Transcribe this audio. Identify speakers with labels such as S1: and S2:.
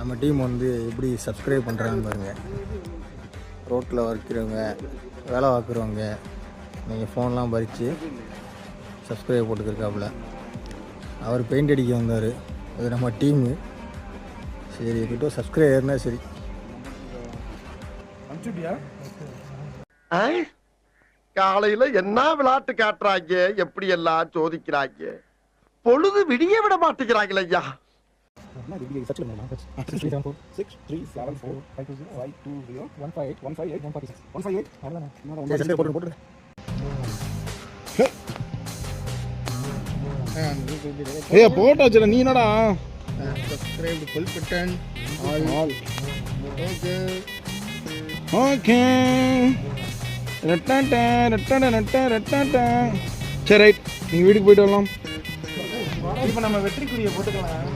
S1: நம்ம டீம் வந்து எப்படி சப்ஸ்கிரைப் பண்ணுறாங்கன்னு பாருங்கள். ரோட்டில் வைக்கிறவங்க, வேலை பார்க்குறவங்க, நீங்கள் ஃபோன்லாம் பறித்து சப்ஸ்கிரைப் போட்டுக்கிருக்காப்புல. அவர் பெயிண்ட் அடிக்க வந்தார். அது நம்ம டீமு. சரி கிட்ட சப்ஸ்கிரைபர்னா சரி.
S2: காலையில என்ன விளையாட்டு காட்டுறாங்க, எப்படி எல்லாம் சோதிக்கிறாங்க. பொழுது விடிய விட மாட்டேங்கிறாங்களே ஐயா.
S3: போட்டோ வச்சுல நீ என்னடா
S1: subscribe full button all.
S3: Okay சரி ரைட், நீங்கள் வீட்டுக்கு போயிட்டு வரலாம்.
S4: இப்போ நம்ம வெற்றிக்குரிய போட்டுக்கலாம்.